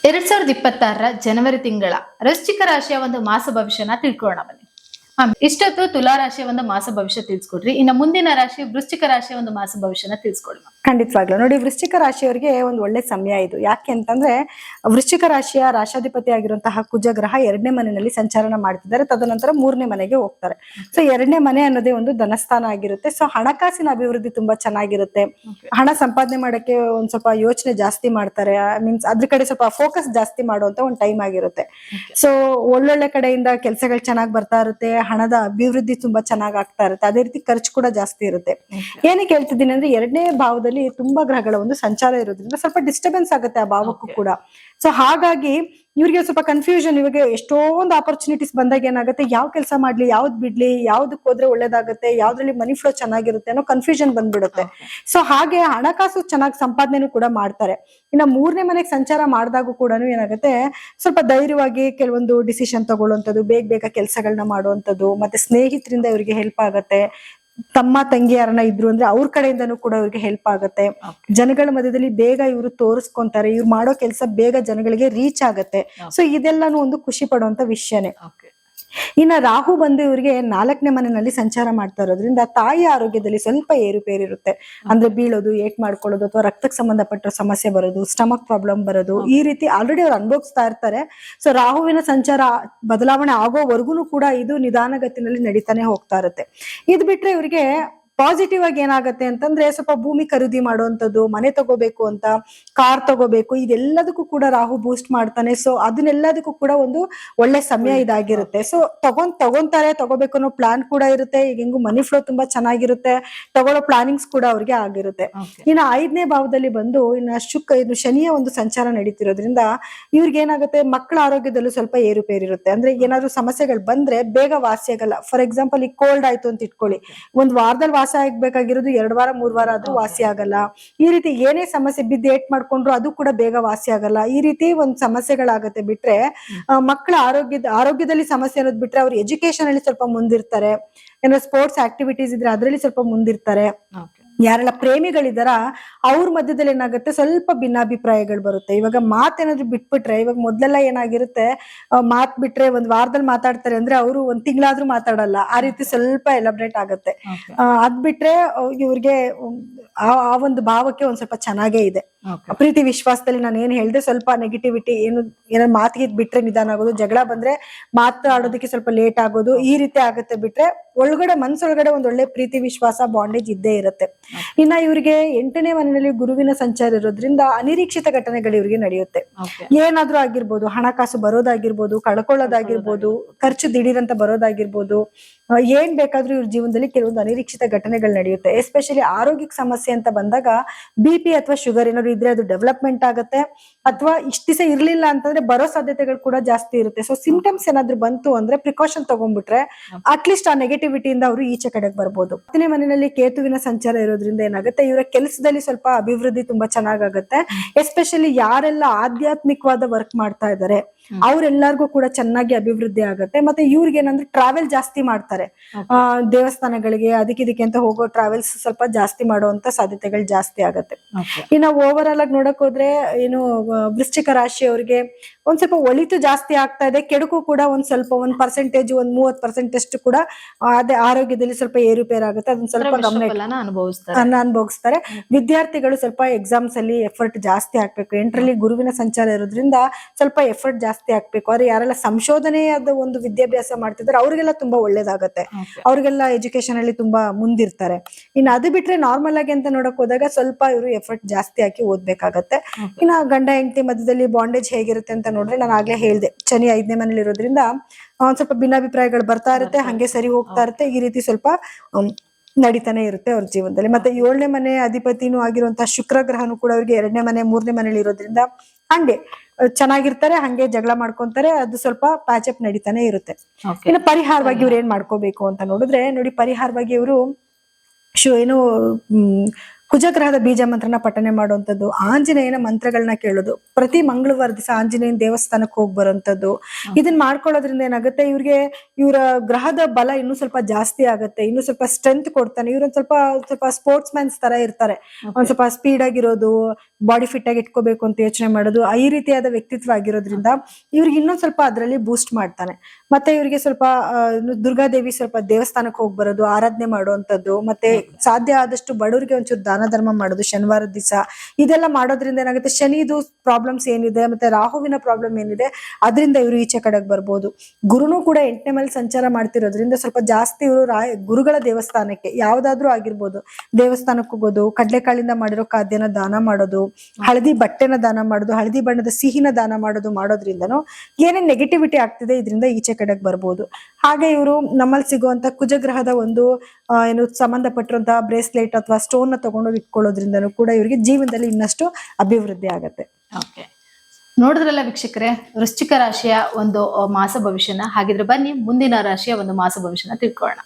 2026 ಜನವರಿ ತಿಂಗಳ ವೃಶ್ಚಿಕ ರಾಶಿಯ ಒಂದು ಮಾಸ ಭವಿಷ್ಯನ ತಿಳ್ಕೊಳ್ಳೋಣ ಬನ್ನಿ. ಇಷ್ಟೊತ್ತು ತುಲಾ ರಾಶಿಯ ಒಂದು ಮಾಸ ಭವಿಷ್ಯ ತಿಳಿಸ್ಕೊಡ್ರಿ. ಇನ್ನು ಮುಂದಿನ ರಾಶಿ ವೃಶ್ಚಿಕ ರಾಶಿಯ ಒಂದು ಮಾಸ ಭವಿಷ್ಯನ ತಿಳಿಸ್ಕೊಡಿ. ಖಂಡಿತವಾಗ್ಲೂ ನೋಡಿ, ವೃಶ್ಚಿಕ ರಾಶಿಯವರಿಗೆ ಒಂದು ಒಳ್ಳೆ ಸಮಯ ಇದು. ಯಾಕೆ ಅಂತಂದ್ರೆ ವೃಶ್ಚಿಕ ರಾಶಿಯ ರಾಶಾಧಿಪತಿ ಆಗಿರುವಂತಹ ಕುಜಗ್ರಹ 2ನೇ ಮನೆಯಲ್ಲಿ ಸಂಚಾರನ ಮಾಡ್ತಿದ್ದಾರೆ. ತದನಂತರ 3ನೇ ಮನೆಗೆ ಹೋಗ್ತಾರೆ. ಸೊ 2ನೇ ಮನೆ ಅನ್ನೋದೇ ಒಂದು ಧನಸ್ಥಾನ ಆಗಿರುತ್ತೆ. ಸೊ ಹಣಕಾಸಿನ ಅಭಿವೃದ್ಧಿ ತುಂಬಾ ಚೆನ್ನಾಗಿರುತ್ತೆ. ಹಣ ಸಂಪಾದನೆ ಮಾಡಕ್ಕೆ ಒಂದ್ ಸ್ವಲ್ಪ ಯೋಚನೆ ಜಾಸ್ತಿ ಮಾಡ್ತಾರೆ. ಮೀನ್ಸ್ ಅದ್ರ ಕಡೆ ಸ್ವಲ್ಪ ಫೋಕಸ್ ಜಾಸ್ತಿ ಮಾಡುವಂತ ಒಂದು ಟೈಮ್ ಆಗಿರುತ್ತೆ. ಸೊ ಒಳ್ಳೊಳ್ಳೆ ಕಡೆಯಿಂದ ಕೆಲಸಗಳು ಚೆನ್ನಾಗಿ ಬರ್ತಾ ಇರುತ್ತೆ. ಹಣದ ಅಭಿವೃದ್ಧಿ ತುಂಬಾ ಚೆನ್ನಾಗಿ ಆಗ್ತಾ ಇರುತ್ತೆ. ಅದೇ ರೀತಿ ಖರ್ಚು ಕೂಡ ಜಾಸ್ತಿ ಇರುತ್ತೆ. ಏನಕ್ಕೆ ಹೇಳ್ತಿದ್ದೀನಿ ಅಂದ್ರೆ 2ನೇ ಭಾವದಲ್ಲಿ ತುಂಬಾ ಗ್ರಹಗಳ ಒಂದು ಸಂಚಾರ ಇರೋದ್ರಿಂದ ಸ್ವಲ್ಪ ಡಿಸ್ಟರ್ಬೆನ್ಸ್ ಆಗುತ್ತೆ ಆ ಭಾವಕ್ಕೂ ಕೂಡ. ಸೊ ಹಾಗಾಗಿ ಇವ್ರಿಗೆ ಸ್ವಲ್ಪ ಕನ್ಫ್ಯೂಷನ್. ಇವಾಗ ಎಷ್ಟೊಂದು ಆಪರ್ಚುನಿಟೀಸ್ ಬಂದಾಗ ಏನಾಗುತ್ತೆ, ಯಾವ ಕೆಲಸ ಮಾಡ್ಲಿ, ಯಾವ್ದು ಬಿಡ್ಲಿ, ಯಾವ್ದಕ್ ಹೋದ್ರೆ ಒಳ್ಳೇದಾಗುತ್ತೆ, ಯಾವ್ದ್ರಲ್ಲಿ ಮನಿ ಫ್ಲೋ ಚೆನ್ನಾಗಿರುತ್ತೆ ಅನ್ನೋ ಕನ್ಫ್ಯೂಷನ್ ಬಂದ್ಬಿಡುತ್ತೆ. ಸೊ ಹಾಗೆ ಹಣಕಾಸು ಚೆನ್ನಾಗಿ ಸಂಪಾದನೆ ಕೂಡ ಮಾಡ್ತಾರೆ. ಇನ್ನ 3ನೇ ಮನೆಗೆ ಸಂಚಾರ ಮಾಡಿದಾಗೂ ಕೂಡ ಏನಾಗುತ್ತೆ, ಸ್ವಲ್ಪ ಧೈರ್ಯವಾಗಿ ಕೆಲವೊಂದು ಡಿಸಿಷನ್ ತಗೊಳ್ಳುವಂಥದ್ದು, ಬೇಗ ಕೆಲಸಗಳನ್ನ ಮಾಡುವಂಥದ್ದು, ಮತ್ತೆ ಸ್ನೇಹಿತರಿಂದ ಇವರಿಗೆ ಹೆಲ್ಪ್ ಆಗತ್ತೆ. ತಮ್ಮ ತಂಗಿ ಯಾರನ್ನ ಇದ್ರು ಅಂದ್ರೆ ಅವ್ರ ಕಡೆಯಿಂದನೂ ಕೂಡ ಇವ್ರಿಗೆ ಹೆಲ್ಪ್ ಆಗತ್ತೆ. ಜನಗಳ ಮಧ್ಯದಲ್ಲಿ ಬೇಗ ಇವರು ತೋರಿಸ್ಕೊಂತಾರೆ. ಇವ್ರು ಮಾಡೋ ಕೆಲಸ ಬೇಗ ಜನಗಳಿಗೆ ರೀಚ್ ಆಗತ್ತೆ. ಸೊ ಇದೆಲ್ಲಾನು ಒಂದು ಖುಷಿ ಪಡುವಂತ ವಿಷಯನೇ. ಇನ್ನ ರಾಹು ಬಂದು ಇವರಿಗೆ 4ನೇ ಮನೆಯಲ್ಲಿ ಸಂಚಾರ ಮಾಡ್ತಾ ಇರೋದ್ರಿಂದ ತಾಯಿ ಆರೋಗ್ಯದಲ್ಲಿ ಸ್ವಲ್ಪ ಏರುಪೇರಿರುತ್ತೆ. ಅಂದ್ರೆ ಬೀಳೋದು, ಏಟ್ ಮಾಡ್ಕೊಳ್ಳೋದು, ಅಥವಾ ರಕ್ತಕ್ಕೆ ಸಂಬಂಧಪಟ್ಟ ಸಮಸ್ಯೆ ಬರೋದು, ಸ್ಟಮಕ್ ಪ್ರಾಬ್ಲಮ್ ಬರೋದು, ಈ ರೀತಿ ಆಲ್ರೆಡಿ ಅವ್ರು ಅನುಭವಿಸ್ತಾ ಇರ್ತಾರೆ. ಸೊ ರಾಹುವಿನ ಸಂಚಾರ ಬದಲಾವಣೆ ಆಗೋವರೆಗೂ ಕೂಡ ಇದು ನಿಧಾನಗತಿನಲ್ಲಿ ನಡೀತಾನೆ ಹೋಗ್ತಾ ಇರುತ್ತೆ. ಇದ್ ಬಿಟ್ರೆ ಇವರಿಗೆ ಪಾಸಿಟಿವ್ ಆಗಿ ಏನಾಗತ್ತೆ ಅಂತಂದ್ರೆ, ಸ್ವಲ್ಪ ಭೂಮಿ ಖರೀದಿ ಮಾಡುವಂಥದ್ದು, ಮನೆ ತಗೋಬೇಕು ಅಂತ, ಕಾರ್ ತಗೋಬೇಕು, ಇದೆಲ್ಲದಕ್ಕೂ ಕೂಡ ರಾಹು ಬೂಸ್ಟ್ ಮಾಡ್ತಾನೆ. ಸೊ ಅದನ್ನೆಲ್ಲದಕ್ಕೂ ಕೂಡ ಒಂದು ಒಳ್ಳೆ ಸಮಯ ಇದಾಗಿರುತ್ತೆ. ಸೊ ತಗೋಬೇಕು ಅನ್ನೋ ಪ್ಲಾನ್ ಕೂಡ ಇರುತ್ತೆ. ಈಗ ಹೆಂಗು ಮನಿ ಫ್ಲೋ ತುಂಬಾ ಚೆನ್ನಾಗಿರುತ್ತೆ. ತಗೊಳ್ಳೋ ಪ್ಲಾನಿಂಗ್ಸ್ ಕೂಡ ಅವ್ರಿಗೆ ಆಗಿರುತ್ತೆ. ಇನ್ನು 5ನೇ ಭಾವದಲ್ಲಿ ಬಂದು ಇನ್ನು ಶನಿಯ ಒಂದು ಸಂಚಾರ ನಡೀತಿರೋದ್ರಿಂದ ಇವ್ರಿಗೆ ಏನಾಗುತ್ತೆ, ಮಕ್ಕಳ ಆರೋಗ್ಯದಲ್ಲೂ ಸ್ವಲ್ಪ ಏರುಪೇರಿರುತ್ತೆ. ಅಂದ್ರೆ ಏನಾದ್ರು ಸಮಸ್ಯೆಗಳು ಬಂದ್ರೆ ಬೇಗ ವಾಸಿ ಆಗಲ್ಲ. ಫಾರ್ ಎಕ್ಸಾಂಪಲ್, ಈಗ ಕೋಲ್ಡ್ ಆಯ್ತು ಅಂತ ಇಟ್ಕೊಳ್ಳಿ, ಒಂದ್ ವಾರದಲ್ಲಿ ವಾಸಿ ಆಗ್ಬೇಕಾಗಿರೋದು 2 ವಾರ 3 ವಾರ ಆದ್ರೂ ವಾಸಿ ಆಗಲ್ಲ. ಈ ರೀತಿ ಏನೇ ಸಮಸ್ಯೆ ಬಿದ್ದು ಏಟ್ ಮಾಡ್ಕೊಂಡ್ರು ಅದು ಕೂಡ ಬೇಗ ವಾಸಿ ಆಗಲ್ಲ. ಈ ರೀತಿ ಒಂದ್ ಸಮಸ್ಯೆಗಳಾಗತ್ತೆ. ಬಿಟ್ರೆ ಮಕ್ಕಳ ಆರೋಗ್ಯದಲ್ಲಿ ಸಮಸ್ಯೆ ಅನ್ನೋದು ಬಿಟ್ರೆ ಅವ್ರು ಎಜುಕೇಶನ್ ಅಲ್ಲಿ ಸ್ವಲ್ಪ ಮುಂದಿರ್ತಾರೆ. ಏನೋ ಸ್ಪೋರ್ಟ್ಸ್ ಆಕ್ಟಿವಿಟೀಸ್ ಇದ್ರೆ ಅದ್ರಲ್ಲಿ ಸ್ವಲ್ಪ ಮುಂದಿರ್ತಾರೆ. ಯಾರೆಲ್ಲ ಪ್ರೇಮಿಗಳಿದಾರ ಅವ್ರ ಮಧ್ಯದಲ್ಲಿ ಏನಾಗುತ್ತೆ, ಸ್ವಲ್ಪ ಭಿನ್ನಾಭಿಪ್ರಾಯಗಳು ಬರುತ್ತೆ. ಇವಾಗ ಮಾತೇನಾದ್ರು ಬಿಟ್ಬಿಟ್ರೆ, ಇವಾಗ ಮೊದ್ಲೆಲ್ಲ ಏನಾಗಿರುತ್ತೆ, ಮಾತ್ ಬಿಟ್ರೆ ಒಂದ್ ವಾರದಲ್ಲಿ ಮಾತಾಡ್ತಾರೆ ಅಂದ್ರೆ ಅವರು ಒಂದ್ ತಿಂಗಳಾದ್ರೂ ಮಾತಾಡಲ್ಲ. ಆ ರೀತಿ ಸ್ವಲ್ಪ ಎಲಬ್ರೇಟ್ ಆಗುತ್ತೆ. ಅದ್ ಬಿಟ್ರೆ ಇವ್ರಿಗೆ ಆ ಒಂದು ಭಾವಕ್ಕೆ ಒಂದ್ ಸ್ವಲ್ಪ ಚೆನ್ನಾಗೇ ಇದೆ. ಪ್ರೀತಿ ವಿಶ್ವಾಸದಲ್ಲಿ ನಾನು ಏನ್ ಹೇಳ್ದೆ, ಸ್ವಲ್ಪ ನೆಗೆಟಿವಿಟಿ ಏನಾದ್ರು ಮಾತಿಗೆ ಬಿಟ್ರೆ ನಿಧಾನ ಆಗೋದು, ಜಗಳ ಬಂದ್ರೆ ಮಾತಾಡೋದಕ್ಕೆ ಸ್ವಲ್ಪ ಲೇಟ್ ಆಗೋದು, ಈ ರೀತಿ ಆಗುತ್ತೆ. ಬಿಟ್ರೆ ಮನ್ಸೊಳಗಡೆ ಒಂದ್ ಒಳ್ಳೆ ಪ್ರೀತಿ ವಿಶ್ವಾಸ ಬಾಂಡೇಜ್ ಇದ್ದೇ ಇರುತ್ತೆ. ಇನ್ನ ಇವ್ರಿಗೆ 8ನೇ ಮನೆಯಲ್ಲಿ ಗುರುವಿನ ಸಂಚಾರ ಇರೋದ್ರಿಂದ ಅನಿರೀಕ್ಷಿತ ಘಟನೆಗಳು ಇವ್ರಿಗೆ ನಡೆಯುತ್ತೆ. ಏನಾದ್ರೂ ಆಗಿರ್ಬೋದು, ಹಣಕಾಸು ಬರೋದಾಗಿರ್ಬೋದು, ಕಳ್ಕೊಳ್ಳೋದಾಗಿರ್ಬೋದು, ಖರ್ಚು ದಿಢೀರಂತ ಬರೋದಾಗಿರ್ಬೋದು, ಏನ್ ಬೇಕಾದ್ರೂ ಇವ್ರ ಜೀವನದಲ್ಲಿ ಕೆಲವೊಂದು ಅನಿರೀಕ್ಷಿತ ಘಟನೆಗಳು ನಡೆಯುತ್ತೆ. ಎಸ್ಪೆಷಲಿ ಆರೋಗ್ಯಕ್ಕೆ ಸಮಸ್ಯೆ ಅಂತ ಬಂದಾಗ BP ಅಥವಾ ಶುಗರ್ ಏನಾದ್ರು ಇದ್ರೆ ಅದು ಡೆವಲಪ್ಮೆಂಟ್ ಆಗುತ್ತೆ. ಅಥವಾ ಇಷ್ಟ ದಿವಸ ಇರ್ಲಿಲ್ಲ ಅಂತಂದ್ರೆ ಬರೋ ಸಾಧ್ಯತೆಗಳು ಕೂಡ ಜಾಸ್ತಿ ಇರುತ್ತೆ. ಸೊ ಸಿಂಪ್ಟಮ್ಸ್ ಏನಾದ್ರು ಬಂತು ಅಂದ್ರೆ ಪ್ರಿಕಾಷನ್ ತಗೊಂಡ್ಬಿಟ್ರೆ ಅಟ್ಲೀಸ್ಟ್ ಆ ನೆಗೆಟಿವಿಟಿಯಿಂದ ಅವರು ಈಚೆ ಕಡೆಗೆ ಬರ್ಬೋದು. 10ನೇ ಮನೆಯಲ್ಲಿ ಕೇತುವಿನ ಸಂಚಾರ ಇರೋದ್ರಿಂದ ಏನಾಗುತ್ತೆ, ಇವರ ಕೆಲಸದಲ್ಲಿ ಸ್ವಲ್ಪ ಅಭಿವೃದ್ಧಿ ತುಂಬಾ ಚೆನ್ನಾಗಾಗುತ್ತೆ. ಎಸ್ಪೆಷಲಿ ಯಾರೆಲ್ಲ ಆಧ್ಯಾತ್ಮಿಕವಾದ ವರ್ಕ್ ಮಾಡ್ತಾ ಇದ್ದಾರೆ ಅವ್ರೆಲ್ಲರಿಗೂ ಕೂಡ ಚೆನ್ನಾಗಿ ಅಭಿವೃದ್ಧಿ ಆಗುತ್ತೆ. ಮತ್ತೆ ಇವ್ರಿಗೆ ಏನಂದ್ರೆ ಟ್ರಾವೆಲ್ ಜಾಸ್ತಿ ಮಾಡ್ತಾರೆ. ದೇವಸ್ಥಾನಗಳಿಗೆ ಅದಕ್ಕೆ ಅಂತ ಹೋಗೋ ಟ್ರಾವೆಲ್ಸ್ ಸ್ವಲ್ಪ ಜಾಸ್ತಿ ಮಾಡುವಂತ ಸಾಧ್ಯತೆಗಳು ಜಾಸ್ತಿ ಆಗತ್ತೆ. ಇನ್ನು ಓವರ್ ಆಲ್ ಆಗಿ ನೋಡಕ್ ಹೋದ್ರೆ ಏನು ವೃಶ್ಚಿಕ ರಾಶಿಯವರಿಗೆ ಒಂದ್ ಸ್ವಲ್ಪ ಒಳಿತು ಜಾಸ್ತಿ ಆಗ್ತಾ ಇದೆ. ಕೆಡುಕು ಕೂಡ ಒಂದ್ ಸ್ವಲ್ಪ 1% 30% ಕೂಡ ಅದೇ ಆರೋಗ್ಯದಲ್ಲಿ ಸ್ವಲ್ಪ ಏರುಪೇರಾಗುತ್ತೆ. ಅದನ್ನ ಸ್ವಲ್ಪ ಗಮನ ಅನುಭವಿಸ್ತಾರೆ. ವಿದ್ಯಾರ್ಥಿಗಳು ಸ್ವಲ್ಪ ಎಕ್ಸಾಮ್ಸ್ ಅಲ್ಲಿ ಎಫರ್ಟ್ ಜಾಸ್ತಿ ಹಾಕ್ಬೇಕು. 8ರಲ್ಲಿ ಗುರುವಿನ ಸಂಚಾರ ಇರೋದ್ರಿಂದ ಸ್ವಲ್ಪ ಎಫರ್ಟ್ ಜಾಸ್ತಿ ಹಾಕ್ಬೇಕು. ಆದ್ರೆ ಯಾರೆಲ್ಲ ಸಂಶೋಧನೆಯಾದ ಒಂದು ವಿದ್ಯಾಭ್ಯಾಸ ಮಾಡ್ತಿದ್ದಾರೆ ಅವ್ರಿಗೆಲ್ಲ ತುಂಬಾ ಒಳ್ಳೇದಾಗತ್ತೆ. ಅವ್ರಿಗೆಲ್ಲ ಎಜುಕೇಶನ್ ಅಲ್ಲಿ ತುಂಬಾ ಮುಂದಿರ್ತಾರೆ. ಇನ್ನು ಅದು ಬಿಟ್ರೆ ನಾರ್ಮಲ್ ಆಗಿ ಅಂತ ನೋಡಕ್ ಹೋದಾಗ ಸ್ವಲ್ಪ ಇವರು ಎಫರ್ಟ್ ಜಾಸ್ತಿ ಹಾಕಿ ಓದ್ಬೇಕಾಗತ್ತೆ. ಇನ್ನ ಗಂಡ ಹೆಂಡತಿ ಮಧ್ಯದಲ್ಲಿ ಬಾಂಡೇಜ್ ಹೇಗಿರುತ್ತೆ ಅಂತ ನೋಡ್ರೆ, ನಾನು ಆಗ್ಲೇ ಹೇಳ್ದೆ, ಶನಿ 5ನೇ ಮನೇಲಿ ಇರೋದ್ರಿಂದ ಒಂದ್ ಸ್ವಲ್ಪ ಭಿನ್ನಾಭಿಪ್ರಾಯಗಳು ಬರ್ತಾ ಇರುತ್ತೆ, ಹಂಗೆ ಸರಿ ಹೋಗ್ತಾ ಇರುತ್ತೆ. ಈ ರೀತಿ ಸ್ವಲ್ಪ ನಡೀತಾನೆ ಇರುತ್ತೆ ಅವ್ರ ಜೀವನದಲ್ಲಿ. ಮತ್ತೆ 7ನೇ ಮನೆ ಅಧಿಪತಿನೂ ಆಗಿರುವಂತಹ ಶುಕ್ರ ಗ್ರಹನು ಕೂಡ ಅವ್ರಿಗೆ 2ನೇ ಮನೆ 3ನೇ ಮನೇಲಿ ಇರೋದ್ರಿಂದ ಹಂಗೆ ಚೆನ್ನಾಗಿರ್ತಾರೆ, ಹಂಗೆ ಜಗಳ ಮಾಡ್ಕೊಂತಾರೆ. ಅದು ಸ್ವಲ್ಪ ಪ್ಯಾಚಪ್ ನಡೀತಾನೆ ಇರುತ್ತೆ. ಇನ್ನು ಪರಿಹಾರವಾಗಿ ಇವ್ರು ಏನ್ ಮಾಡ್ಕೋಬೇಕು ಅಂತ ನೋಡಿದ್ರೆ, ನೋಡಿ ಪರಿಹಾರವಾಗಿ ಇವರು ಏನು ಕುಜಗ್ರಹದ ಬೀಜ ಮಂತ್ರನ ಪಠನೆ ಮಾಡುವಂಥದ್ದು, ಆಂಜನೇಯನ ಮಂತ್ರಗಳನ್ನ ಕೇಳೋದು, ಪ್ರತಿ ಮಂಗಳವಾರ ದಿವಸ ಆಂಜನೇಯನ ದೇವಸ್ಥಾನಕ್ಕೆ ಹೋಗಿ ಬರುವಂತದ್ದು. ಇದನ್ನ ಮಾಡ್ಕೊಳ್ಳೋದ್ರಿಂದ ಏನಾಗುತ್ತೆ, ಇವರ ಗ್ರಹದ ಬಲ ಇನ್ನೂ ಸ್ವಲ್ಪ ಜಾಸ್ತಿ ಆಗುತ್ತೆ, ಇನ್ನೂ ಸ್ವಲ್ಪ ಸ್ಟ್ರೆಂತ್ ಕೊಡ್ತಾನೆ. ಇವ್ರೊಂದ್ ಸ್ವಲ್ಪ ಸ್ಪೋರ್ಟ್ಸ್ ಮ್ಯಾನ್ಸ್ ತರ ಇರ್ತಾರೆ, ಒಂದ್ ಸ್ವಲ್ಪ ಸ್ಪೀಡ್ ಆಗಿರೋದು, ಬಾಡಿ ಫಿಟ್ ಆಗಿ ಇಟ್ಕೋಬೇಕು ಅಂತ ಯೋಚನೆ ಮಾಡೋದು, ಈ ರೀತಿಯಾದ ವ್ಯಕ್ತಿತ್ವ ಆಗಿರೋದ್ರಿಂದ ಇವ್ರಿಗೆ ಇನ್ನೊಂದ್ ಸ್ವಲ್ಪ ಅದರಲ್ಲಿ ಬೂಸ್ಟ್ ಮಾಡ್ತಾನೆ. ಮತ್ತೆ ಇವರಿಗೆ ಸ್ವಲ್ಪ ದುರ್ಗಾದೇವಿ ಸ್ವಲ್ಪ ದೇವಸ್ಥಾನಕ್ಕೆ ಹೋಗಿ ಬರೋದು, ಆರಾಧನೆ ಮಾಡುವಂತದ್ದು, ಮತ್ತೆ ಸಾಧ್ಯ ಆದಷ್ಟು ಬಡವರಿಗೆ ಒಂಚೂರು ದಾನ ಧರ್ಮ ಮಾಡೋದು ಶನಿವಾರದ ದಿವಸ. ಇದೆಲ್ಲ ಮಾಡೋದ್ರಿಂದ ಏನಾಗುತ್ತೆ, ಶನಿದು ಪ್ರಾಬ್ಲಮ್ಸ್ ಏನಿದೆ ಮತ್ತೆ ರಾಹುವಿನ ಪ್ರಾಬ್ಲಮ್ ಏನಿದೆ ಅದರಿಂದ ಇವರು ಈಚೆ ಕಡೆಗೆ ಬರ್ಬೋದು. ಗುರುನು ಕೂಡ 8ನೇ ಮನೇಲಿ ಸಂಚಾರ ಮಾಡ್ತಿರೋದ್ರಿಂದ ಸ್ವಲ್ಪ ಜಾಸ್ತಿ ಇವರು ಗುರುಗಳ ದೇವಸ್ಥಾನಕ್ಕೆ ಯಾವ್ದಾದ್ರು ಆಗಿರ್ಬೋದು ದೇವಸ್ಥಾನಕ್ಕೆ ಹೋಗೋದು, ಕಡ್ಲೆಕಾಳಿಂದ ಮಾಡಿರೋ ಖಾದ್ಯನ ದಾನ ಮಾಡೋದು, ಹಳದಿ ಬಟ್ಟೆನ ದಾನ ಮಾಡೋದು, ಹಳದಿ ಬಣ್ಣದ ಸಿಹಿನ ದಾನ ಮಾಡೋದ್ರಿಂದನೂ ಏನೇನ್ ನೆಗೆಟಿವಿಟಿ ಆಗ್ತಿದೆ ಇದರಿಂದ ಈಚೆ ಕಡೆಗೆ ಬರ್ಬೋದು. ಹಾಗೆ ಇವರು ನಮ್ಮಲ್ಲಿ ಸಿಗುವಂತ ಕುಜಗ್ರಹದ ಒಂದು ಏನು ಸಂಬಂಧಪಟ್ಟಿರುವಂತಹ ಬ್ರೇಸ್ಲೆಟ್ ಅಥವಾ ಸ್ಟೋನ್ ನ ತಗೊಂಡೋಗಿ ಇಟ್ಕೊಳ್ಳೋದ್ರಿಂದನೂ ಕೂಡ ಇವರಿಗೆ ಜೀವನದಲ್ಲಿ ಇನ್ನಷ್ಟು ಅಭಿವೃದ್ಧಿ ಆಗುತ್ತೆ. ಓಕೆ, ನೋಡಿದ್ರಲ್ಲ ವೀಕ್ಷಕರೇ, ವೃಶ್ಚಿಕ ರಾಶಿಯ ಒಂದು ಮಾಸ ಭವಿಷ್ಯನ. ಹಾಗಿದ್ರೆ ಬನ್ನಿ ಮುಂದಿನ ರಾಶಿಯ ಒಂದು ಮಾಸ ಭವಿಷ್ಯನ ತಿಳ್ಕೊಳ್ಳೋಣ.